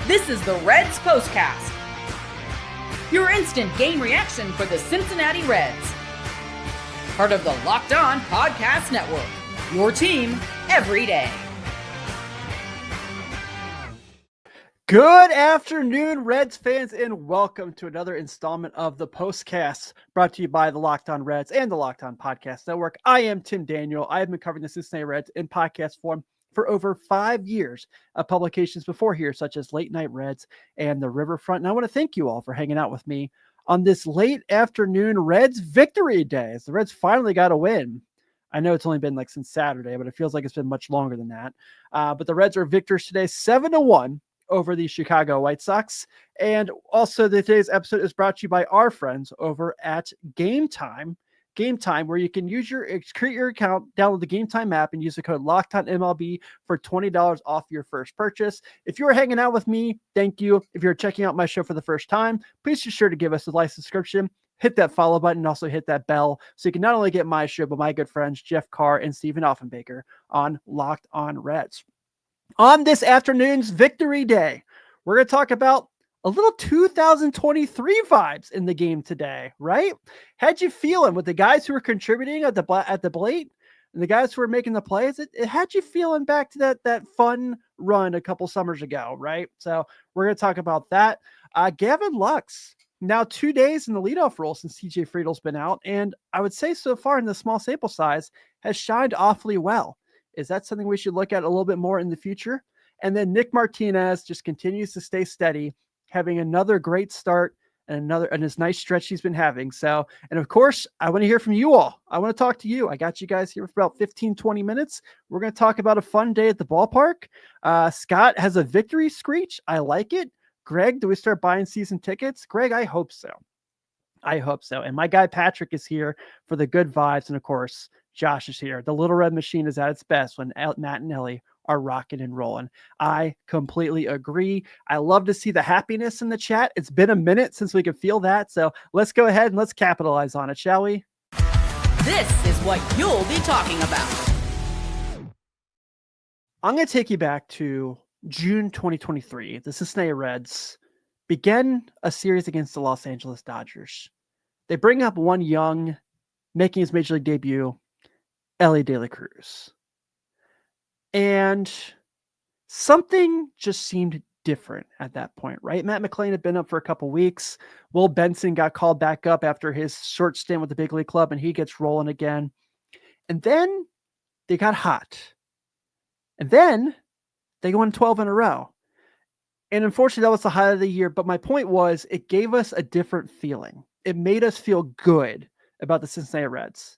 This is the Reds POSTCAST, your instant game reaction for the Cincinnati Reds. Part of the Locked On Podcast Network, your team every day. Good afternoon, Reds fans, and welcome to another installment of the POSTCAST, brought to you by the Locked On Reds and the Locked On Podcast Network. I am Tim Daniel. I have been covering the Cincinnati Reds in podcast form for over 5 years of publications before here, such as Late Night Reds and the Riverfront. And I want to thank you all for hanging out with me on this late afternoon Reds victory day, as the Reds finally got a win. I know it's only been since Saturday, but it feels like it's been much longer than that. But the Reds are victors today, 7-1 over the Chicago White Sox. And also today's episode is brought to you by our friends over at Game Time, where you can create your account, download the Game Time app, and use the code LOCKEDONMLB for $20 off your first purchase. If you're hanging out with me, thank you. If you're checking out my show for the first time, please be sure to give us a like, subscription, hit that follow button, and also hit that bell so you can not only get my show, but my good friends Jeff Carr and Stephen Offenbaker on Locked On Reds. On this afternoon's victory day, we're going to talk about a little 2023 vibes in the game today, right? How'd you feeling with the guys who were contributing at the plate and the guys who were making the plays? It had you feeling back to that fun run a couple summers ago, right? So we're going to talk about that. Gavin Lux, now 2 days in the leadoff role since TJ Friedl's been out, and I would say so far in the small sample size has shined awfully well. Is that something we should look at a little bit more in the future? And then Nick Martinez just continues to stay steady, having another great start and this nice stretch he's been having. So, and of course, I want to hear from you all. I want to talk to you. I got you guys here for about 15, 20 minutes. We're going to talk about a fun day at the ballpark. Scott has a victory screech. I like it. Greg, do we start buying season tickets? Greg, I hope so. And my guy Patrick is here for the good vibes. And of course, Josh is here. The Little Red Machine is at its best when Matt and Elly are rocking and rolling. I completely agree. I love to see the happiness in the chat. It's been a minute since we could feel that. So let's go ahead and let's capitalize on it, shall we? This is what you'll be talking about. I'm going to take you back to June 2023. The Cincinnati Reds began a series against the Los Angeles Dodgers. They bring up one young, making his major league debut, Elly De La Cruz. And something just seemed different at that point, right? Matt McLain had been up for a couple weeks. Will Benson got called back up after his short stint with the big league club, and he gets rolling again. And then they got hot. And then they won 12 in a row. And unfortunately, that was the highlight of the year. But my point was, it gave us a different feeling. It made us feel good about the Cincinnati Reds.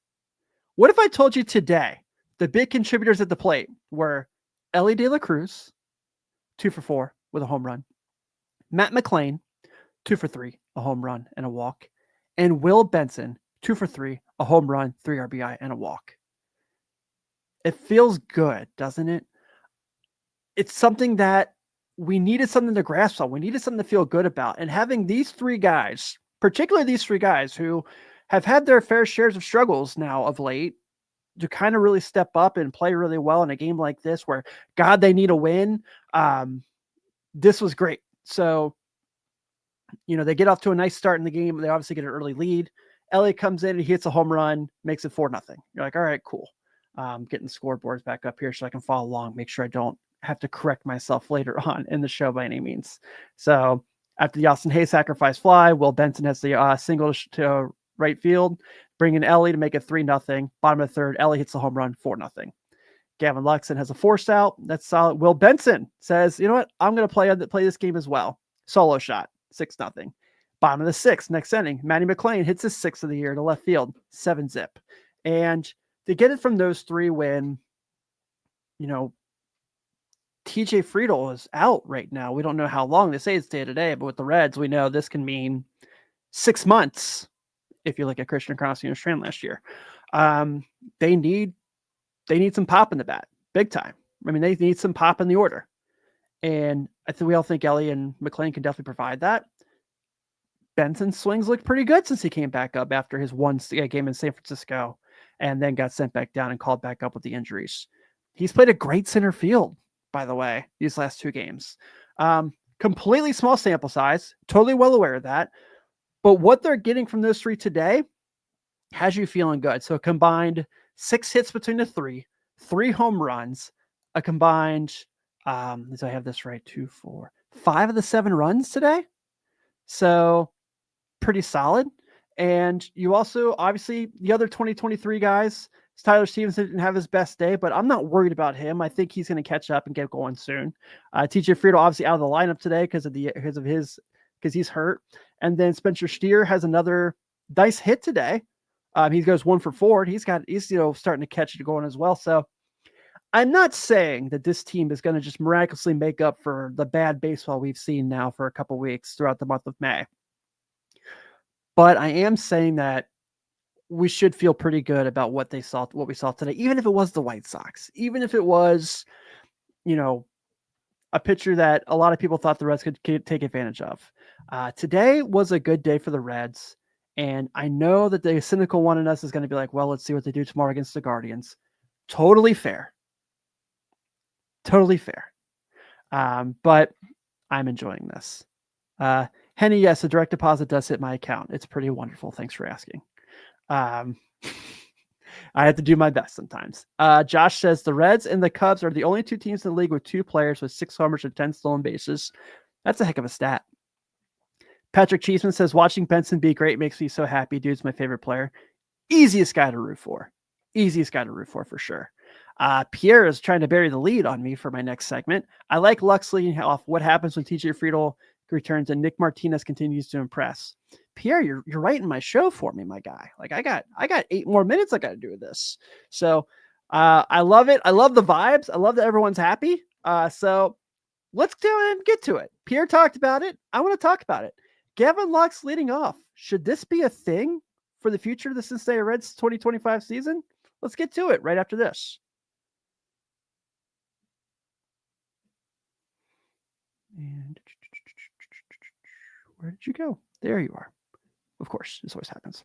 What if I told you today the big contributors at the plate were Elly De La Cruz, 2 for 4 with a home run, Matt McLain, 2 for 3, a home run and a walk, and Will Benson, 2 for 3, a home run, 3 RBI, and a walk? It feels good, doesn't it? It's something that we needed something to grasp on. We needed something to feel good about. And having these three guys, particularly these three guys who have had their fair shares of struggles now of late, to kind of really step up and play really well in a game like this where, God, they need a win. This was great. So, they get off to a nice start in the game. They obviously get an early lead. Elly comes in and he hits a home run, makes it 4-0. You're like, all right, cool. Getting the scoreboards back up here so I can follow along, make sure I don't have to correct myself later on in the show by any means. So after the Austin Hayes sacrifice fly, Will Benson has the single to right field, bringing Elly to make it 3-0. Bottom of the third, Elly hits the home run, 4-0. Gavin Lux has a force out. That's solid. Will Benson says, you know what? I'm going to play this game as well. Solo shot, 6-0. Bottom of the sixth, next inning, Matty McLain hits his 6th of the year to left field, 7-zip. And to get it from those three when, TJ Friedl is out right now. We don't know how long. They say it's day to day, but with the Reds, we know this can mean 6 months. If you look at Christian Crosby and Strand last year, they need some pop in the bat, big time. I mean, they need some pop in the order. And I think we all think Elly and McLain can definitely provide that. Benson's swings looked pretty good since he came back up after his one game in San Francisco and then got sent back down and called back up with the injuries. He's played a great center field, by the way, these last 2 games. Completely small sample size, totally well aware of that. But what they're getting from those three today has you feeling good. So combined 6 hits between the three home runs, a combined, as I have this right, 2, 4, 5 of the 7 runs today. So pretty solid. And you also, obviously, the other 2023 guys, Tyler Stevenson didn't have his best day, but I'm not worried about him. I think he's going to catch up and get going soon. TJ Friedl obviously out of the lineup today because he's hurt. And then Spencer Steer has another nice hit today. He goes 1 for 4. He's starting to catch it going as well. So I'm not saying that this team is going to just miraculously make up for the bad baseball we've seen now for a couple weeks throughout the month of May. But I am saying that we should feel pretty good about what we saw today, even if it was the White Sox, even if it was, a pitcher that a lot of people thought the Reds could take advantage of. Today was a good day for the Reds. And I know that the cynical one in us is going to be like, well, let's see what they do tomorrow against the Guardians. Totally fair. Totally fair. But I'm enjoying this. Henny, yes, a direct deposit does hit my account. It's pretty wonderful. Thanks for asking. I have to do my best sometimes. Josh says the Reds and the Cubs are the only 2 teams in the league with 2 players with 6 homers and 10 stolen bases. That's a heck of a stat. Patrick Cheeseman says watching Benson be great makes me so happy. Dude's my favorite player. Easiest guy to root for. Easiest guy to root for sure. Pierre is trying to bury the lead on me for my next segment. I like Lux leading off. What happens when TJ Friedl returns and Nick Martinez continues to impress? Pierre, you're writing my show for me, my guy. Like I got 8 more minutes I got to do with this. So I love it. I love the vibes. I love that everyone's happy. So let's go and get to it. Pierre talked about it. I want to talk about it. Gavin Lux leading off. Should this be a thing for the future of the Cincinnati Reds 2025 season? Let's get to it right after this. And where did you go? There you are. Of course, this always happens.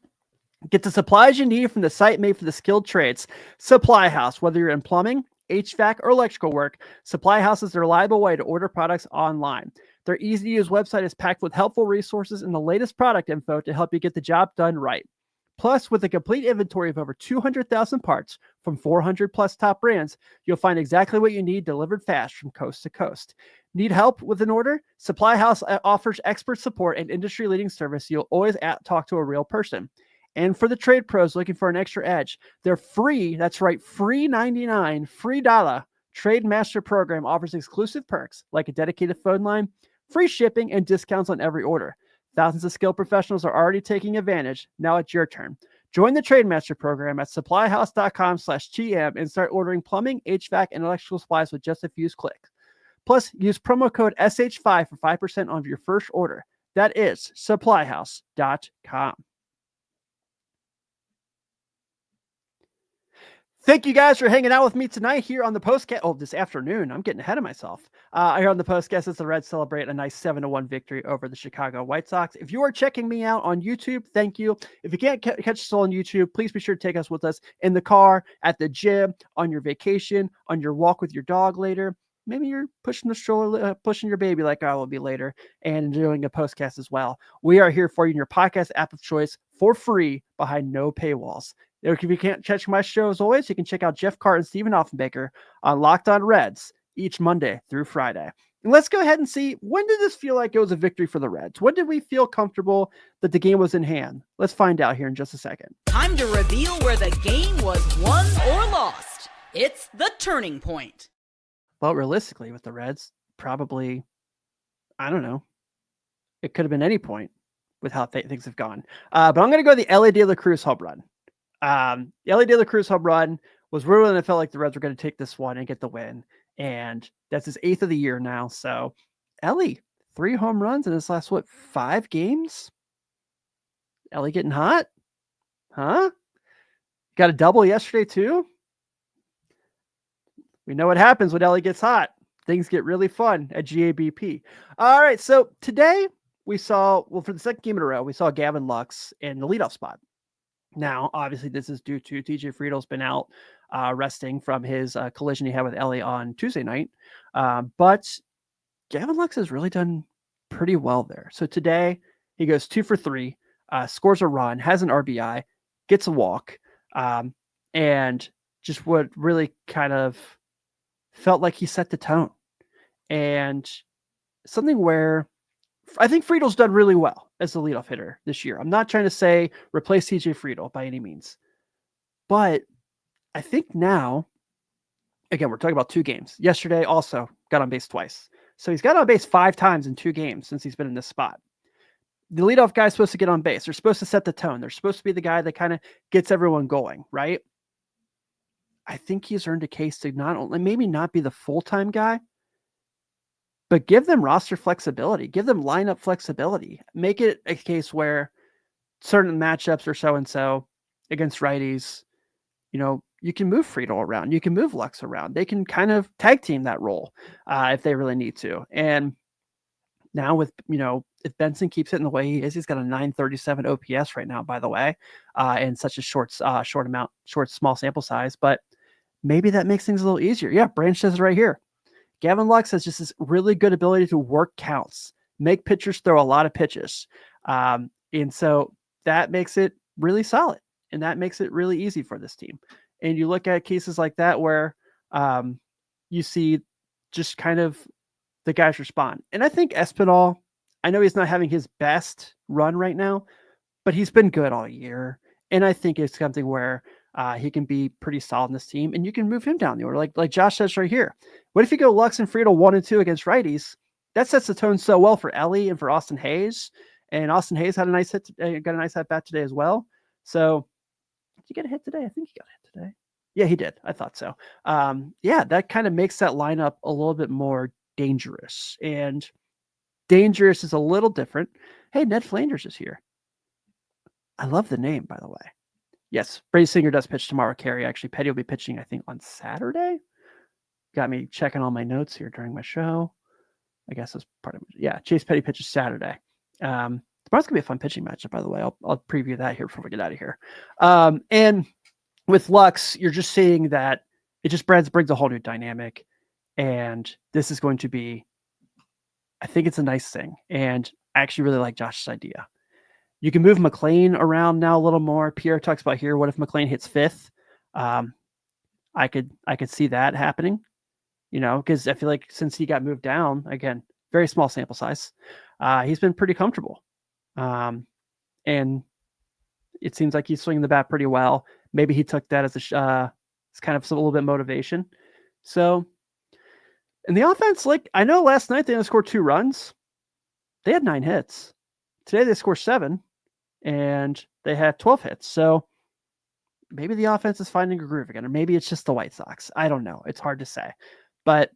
Get the supplies you need from the site made for the skilled trades. Supply House. Whether you're in plumbing, HVAC, or electrical work, Supply House is the reliable way to order products online. Their easy-to-use website is packed with helpful resources and the latest product info to help you get the job done right. Plus, with a complete inventory of over 200,000 parts from 400 plus top brands, you'll find exactly what you need delivered fast from coast to coast. Need help with an order? Supply House offers expert support and industry-leading service. You'll always talk to a real person. And for the trade pros looking for an extra edge, their free, that's right, free 99, free dollar Trade Master program offers exclusive perks like a dedicated phone line, free shipping, and discounts on every order. Thousands of skilled professionals are already taking advantage. Now it's your turn. Join the Trade Master program at supplyhouse.com/TM and start ordering plumbing, HVAC, and electrical supplies with just a few clicks. Plus, use promo code SH5 for 5% on your first order. That is supplyhouse.com. Thank you guys for hanging out with me tonight here on the postcast. Oh, this afternoon. I'm getting ahead of myself. Here on the postcast, as the Reds celebrate a nice 7-1 victory over the Chicago White Sox. If you are checking me out on YouTube, thank you. If you can't catch us on YouTube, please be sure to take us with us in the car, at the gym, on your vacation, on your walk with your dog later. Maybe you're pushing the stroller, pushing your baby like I will be later, and doing a postcast as well. We are here for you in your podcast app of choice for free behind no paywalls. If you can't catch my show, as always, you can check out Jeff Carr and Stephen Offenbaker on Locked On Reds each Monday through Friday. And let's go ahead and see, when did this feel like it was a victory for the Reds? When did we feel comfortable that the game was in hand? Let's find out here in just a second. Time to reveal where the game was won or lost. It's the turning point. Well, realistically, with the Reds, probably, I don't know. It could have been any point with how things have gone. But I'm going to go the Elly De La Cruz home run. Elly De La Cruz home run was really when it felt like the Reds were going to take this one and get the win. And that's his 8th of the year now. So Elly, 3 home runs in his last, 5 games? Elly getting hot? Huh? Got a double yesterday too? We know what happens when Elly gets hot. Things get really fun at GABP. All right. So today we saw, for the second game in a row, we saw Gavin Lux in the leadoff spot. Now, obviously, this is due to TJ Friedl's been out resting from his collision he had with Elly on Tuesday night. But Gavin Lux has really done pretty well there. So today he goes 2 for 3, scores a run, has an RBI, gets a walk, and just what really kind of felt like he set the tone. And something where I think Friedl's done really well as the leadoff hitter this year. I'm not trying to say replace TJ Friedl by any means, but I think now, again, we're talking about 2 games. Yesterday also got on base twice. So he's got on base 5 times in 2 games since he's been in this spot. The leadoff guy is supposed to get on base. They're supposed to set the tone. They're supposed to be the guy that kind of gets everyone going, right? I think he's earned a case to not only maybe not be the full-time guy, but give them roster flexibility, give them lineup flexibility. Make it a case where certain matchups are so-and-so against righties, you can move Friedl around. You can move Lux around. They can kind of tag team that role if they really need to. And now with, if Benson keeps hitting the way he is, he's got a 937 OPS right now, by the way, and such a short, small sample size. But maybe that makes things a little easier. Yeah, Branch says it right here. Gavin Lux has just this really good ability to work counts, make pitchers throw a lot of pitches. And so that makes it really solid. And that makes it really easy for this team. And you look at cases like that where you see just kind of the guys respond. And I think Espinal, I know he's not having his best run right now, but he's been good all year. And I think it's something where he can be pretty solid in this team, and you can move him down the order. Like Josh says right here. What if you go Lux and Friedl 1 and 2 against righties? That sets the tone so well for Elly and for Austin Hayes. And Austin Hayes had a nice hit, got a nice at bat today as well. So did he get a hit today? I think he got a hit today. Yeah, he did. I thought so. Yeah, that kind of makes that lineup a little bit more dangerous. And dangerous is a little different. Hey, Ned Flanders is here. I love the name, by the way. Yes, Brady Singer does pitch tomorrow, Carrie. Actually, Petty will be pitching, I think, on Saturday. Got me checking all my notes here during my show. I guess that's part of it. Yeah, Chase Petty pitches Saturday. Tomorrow's going to be a fun pitching matchup, by the way. I'll preview that here before we get out of here. And with Lux, you're just seeing that it just brings a whole new dynamic. And this is going to be, I think it's a nice thing. And I actually really like Josh's idea. You can move McLain around now a little more. Pierre talks about here, what if McLain hits 5th? I could see that happening, because I feel like since he got moved down, again, very small sample size, he's been pretty comfortable. And it seems like he's swinging the bat pretty well. Maybe he took that as it's kind of a little bit motivation. So, in the offense, I know last night they only scored 2 runs. They had 9 hits. Today they score 7. And they have 12 hits. So maybe the offense is finding a groove again, or maybe it's just the White Sox. I don't know. It's hard to say. But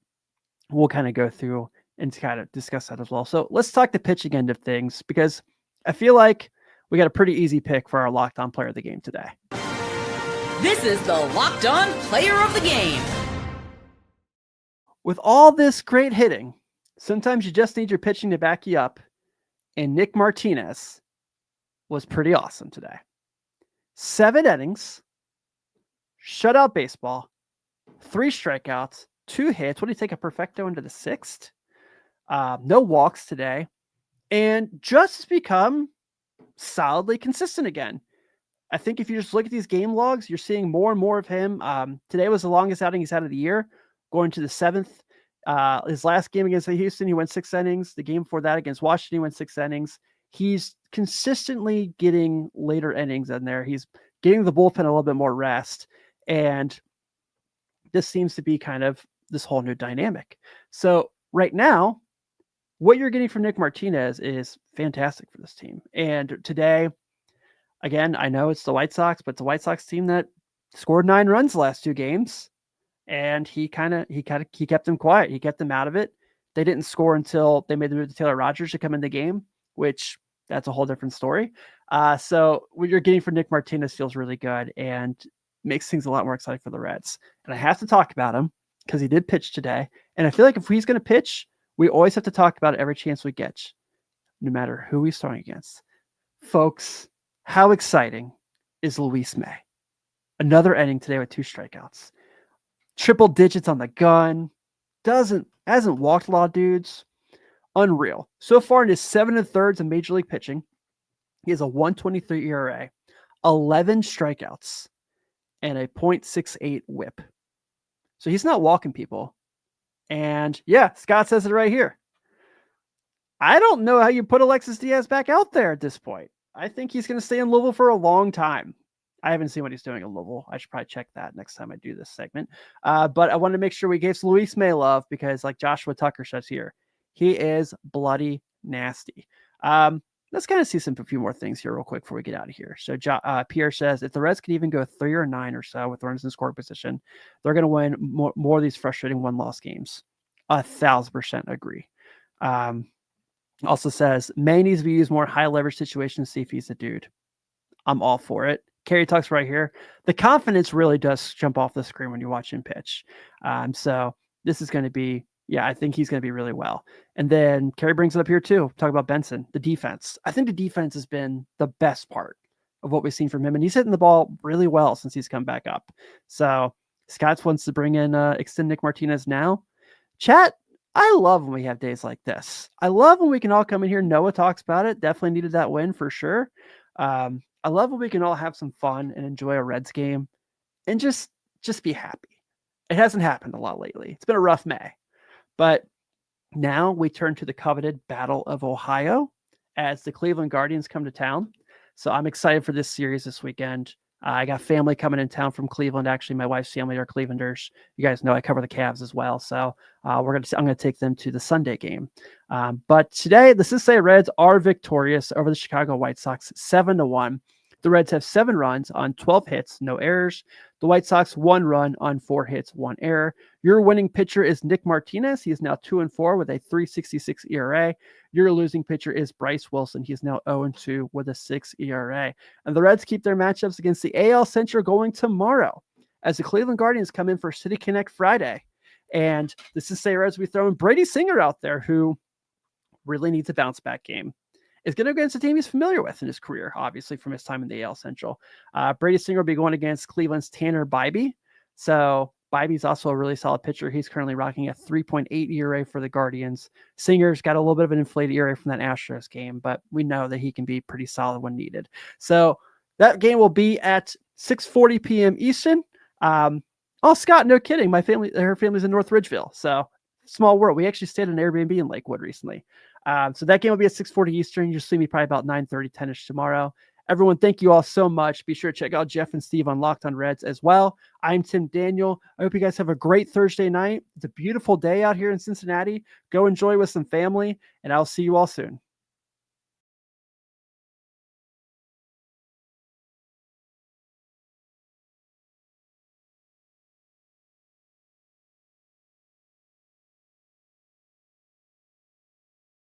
we'll kind of go through and kind of discuss that as well. So let's talk the pitching end of things, because I feel like we got a pretty easy pick for our Locked On Player of the Game today. This is the Locked On Player of the Game. With all this great hitting, sometimes you just need your pitching to back you up. And Nick Martinez was pretty awesome today. 7 innings, shutout baseball, 3 strikeouts, 2 hits. What do you take, a perfecto into the 6th? No walks today, and just become solidly consistent again. I think if you just look at these game logs, you're seeing more and more of him. Today was the longest outing he's had of the year, going to the 7th. His last game against Houston, he went 6 innings. The game before that against Washington, he went 6 innings. He's consistently getting later innings in there. He's getting the bullpen a little bit more rest. And this seems to be kind of this whole new dynamic. So right now, what you're getting from Nick Martinez is fantastic for this team. And today, again, I know it's the White Sox, but it's a White Sox team that scored 9 runs the last 2 games. And he kept them quiet. He kept them out of it. They didn't score until they made the move to Taylor Rogers to come in the game, which that's a whole different story. So what you're getting from Nick Martinez feels really good and makes things a lot more exciting for the Reds. And I have to talk about him because he did pitch today. And I feel like if he's going to pitch, we always have to talk about it every chance we get, no matter who he's throwing against. Folks, how exciting is Luis May? Another inning today with 2 strikeouts. Triple digits on the gun. Hasn't walked a lot of dudes. Unreal. So far in his 7 1/3 in Major League pitching, he has a 1.23 ERA, 11 strikeouts, and a .68 whip. So he's not walking people. And yeah, Scott says it right here. I don't know how you put Alexis Diaz back out there at this point. I think he's going to stay in Louisville for a long time. I haven't seen what he's doing in Louisville. I should probably check that next time I do this segment. But I wanted to make sure we gave Luis May love because, like Joshua Tucker says here, he is bloody nasty. Let's kind of see a few more things here real quick before we get out of here. So Pierre says, if the Reds can even go 3 or 9 or so with runners in scoring position, they're going to win more of these frustrating one-loss games. 1,000% agree. Also says, May needs to be used more high leverage situations to see if he's a dude. I'm all for it. Kerry talks right here. The confidence really does jump off the screen when you watch him pitch. So this is going to be, I think he's going to be really well. And then Kerry brings it up here too. Talk about Benson, the defense. I think the defense has been the best part of what we've seen from him. And he's hitting the ball really well since he's come back up. So Scott wants to bring in extend Nick Martinez now. Chat, I love when we have days like this. I love when we can all come in here. Noah talks about it. Definitely needed that win for sure. I love when we can all have some fun and enjoy a Reds game and just be happy. It hasn't happened a lot lately. It's been a rough May. But now we turn to the coveted Battle of Ohio as the Cleveland Guardians come to town. So I'm excited for this series this weekend. I got family coming in town from Cleveland. Actually, my wife's family are Clevelanders. You guys know I cover the Cavs as well. So I'm going to take them to the Sunday game. But today, the Cincinnati Reds are victorious over the Chicago White Sox 7-1. The Reds have 7 runs on 12 hits, no errors. The White Sox 1 run on 4 hits, 1 error. Your winning pitcher is Nick Martinez. He is now 2-4 with a 3.66 ERA. Your losing pitcher is Bryce Wilson. He is now 0-2 with a 6 ERA. And the Reds keep their matchups against the AL Central going tomorrow as the Cleveland Guardians come in for City Connect Friday. And the Cincinnati Reds will be throwing Brady Singer out there, who really needs a bounce back game. Is going to go against a team he's familiar with in his career, obviously from his time in the AL Central. Brady Singer will be going against Cleveland's Tanner Bybee. So Bybee's also a really solid pitcher. He's currently rocking a 3.8 ERA for the Guardians. Singer's got a little bit of an inflated ERA from that Astros game, but we know that he can be pretty solid when needed. So that game will be at 6:40 p.m. Eastern. Oh, Scott, no kidding. Her family's in North Ridgeville. So small world. We actually stayed in an Airbnb in Lakewood recently. So that game will be at 6:40 Eastern. You'll see me probably about 9:30, 10-ish tomorrow. Everyone, thank you all so much. Be sure to check out Jeff and Steve on Locked on Reds as well. I'm Tim Daniel. I hope you guys have a great Thursday night. It's a beautiful day out here in Cincinnati. Go enjoy with some family, and I'll see you all soon.